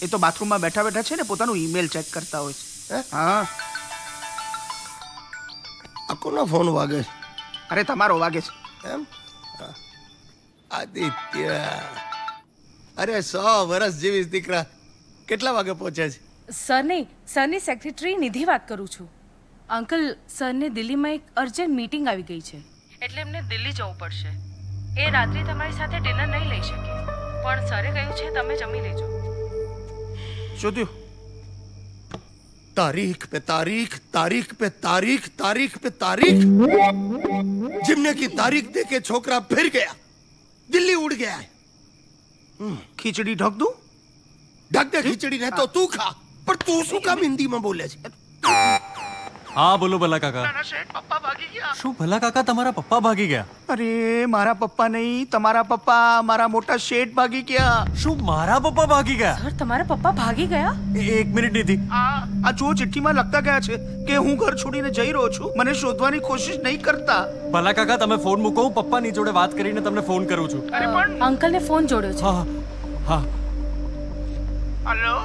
એ તો બાથરૂમમાં બેઠા બેઠા છે ને પોતાનું ઈમેલ ચેક કરતા હોય છે. હા આ કોનો ફોન વાગે છે? અરે તમારો વાગે છે. એમ આદિત્ય, અરે 100 વર્ષ જીવીશ દીકરા. કેટલા વાગે પહોંચે છે? સરની સેક્રેટરી નિધિ વાત કરું છું. અંકલ, સરને દિલ્હીમાં એક અર્જન્ટ મીટિંગ આવી ગઈ છે એટલે એમને દિલ્હી જવું પડશે. એ રાત્રે તમારી સાથે ડિનર નહીં લઈ શકે, પણ સરે કહ્યું છે તમે જમી લેજો. શું થયું? तारीख पे तारीख, तारीख पे तारीख, तारीख पे तारीख. जिमने की तारीख देके छोकरा फिर गया, दिल्ली उड़ गया है. ખીચડી ઢોક દઉં? ढक दे खिचड़ी ने तो तू खा, पर तू શું કામ હિન્દીમાં બોલે છે? હા બોલો ભલા કાકા. નાના શેઠ, પપ્પા ભાગી ગયા. શું ભલા કાકા તમારા પપ્પા ભાગી ગયા? અરે મારા પપ્પા નહીં, તમારા પપ્પા, મારા મોટા શેઠ ભાગી ગયા. શું મારા પપ્પા ભાગી ગયા? સર, તમારા પપ્પા ભાગી ગયા? એક મિનિટ નિધિ. આ જુઓ, ચિઠ્ઠીમાં લખતા ગયા છે કે હું ઘર છોડીને જઈ રહ્યો છું, મને શોધવાની કોશિશ નહીં કરતા. ભલા કાકા તમે ફોન મૂકો, હું પપ્પાની જોડે વાત કરીને તમને ફોન કરું છું. અરે પણ અંકલને ફોન જોડ્યો છે. હા હા. હલો,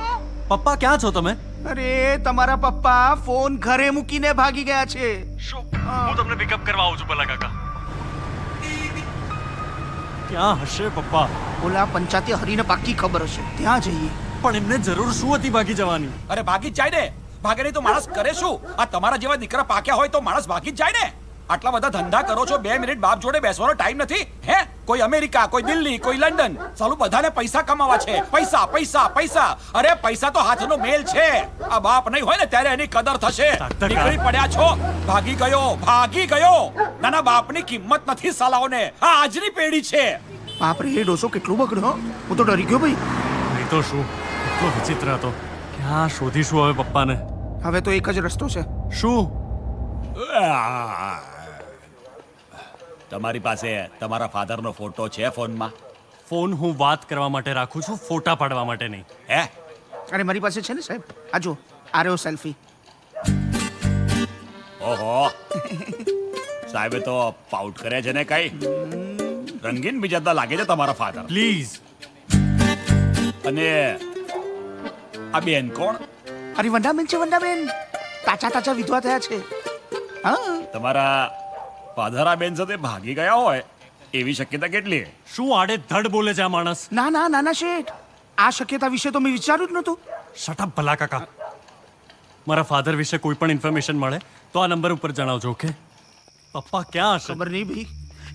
પપ્પા ક્યાં છો તમે? અરે તમારા પપ્પા ફોન ઘરે મૂકીને ભાગી ગયા છે. શું હું તમને પિકઅપ કરવા આવું છું ભલા કાકા. ક્યાં હશે પપ્પા? ઓલા પંચાયતી હરીને પાકી ખબર હશે, ત્યાં જઈએ. પણ એમને જરૂર શું હતી ભાગી જવાની? અરે ભાગી જ જાય ને. ભાગે નહીં તો માણસ કરે શું? આ તમારા જેવા દીકરા પાક્યા હોય તો માણસ ભાગી જ જાય ને. આટલા બધા ધંધા કરો છો, 2 મિનિટ બાપ જોડે બેસવાનો ટાઈમ નથી? હે, કોઈ અમેરિકા, કોઈ દિલ્હી, કોઈ લંડન, ચાલુ બધાને પૈસા કમાવા છે. પૈસા પૈસા પૈસા. અરે પૈસા તો હાથનો મેલ છે. આ બાપ નહીં હોય ને ત્યારે એની કદર થશે. નીકળી પડ્યા છો, ભાગી ગયો, ભાગી ગયો. નાના બાપની કિંમત નથી સાલાઓને. આ આજની પેઢી છે. બાપરે, એ ડોસો કેટલું બગડ્યો. હું તો ડરી ગયો ભાઈ. નહીં તો શું, એટલો વિચિત્ર હતો. ક્યાં શોધીશું હવે પપ્પાને? હવે તો એક જ રસ્તો છે. શું? તમારી પાસે તમારા ફાધરનો ફોટો છે ફોનમાં? ફોન હું વાત કરવા માટે રાખું છું, ફોટા પાડવા માટે નહીં. હે, અરે મારી પાસે છે ને સાહેબ, આ જો, આ રહ્યો સેલ્ફી. ઓહો, સાહેબે તો પાઉટ કરે છે ને કઈ. રંગીન બીજતા લાગે છે તમારા ફાધર. પ્લીઝ. અને આ બેન કોણ? અરે વંડાબેન છે, વંડાબેન. તાચા તાચા વિધવા થયા છે. હા, તમારા ફાધર આ બેન સાથે ભાગી ગયા હોય એવી શક્યતા કેટલી? શું આડે ધડ બોલે છે આ માણસ? ના ના નાના શેઠ, આ શક્યતા વિશે તો મેં વિચાર્યું જ નહોતું. શટ અપ ભલા કાકા. મારા ફાધર વિશે કોઈ પણ ઇન્ફોર્મેશન મળે તો આ નંબર ઉપર જણાવજો, ઓકે? પપ્પા ક્યાં હશે? ખબર નહીં ભાઈ,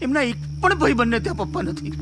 એમના એક પણ ભાઈ બંને ત્યાં પપ્પા નથી.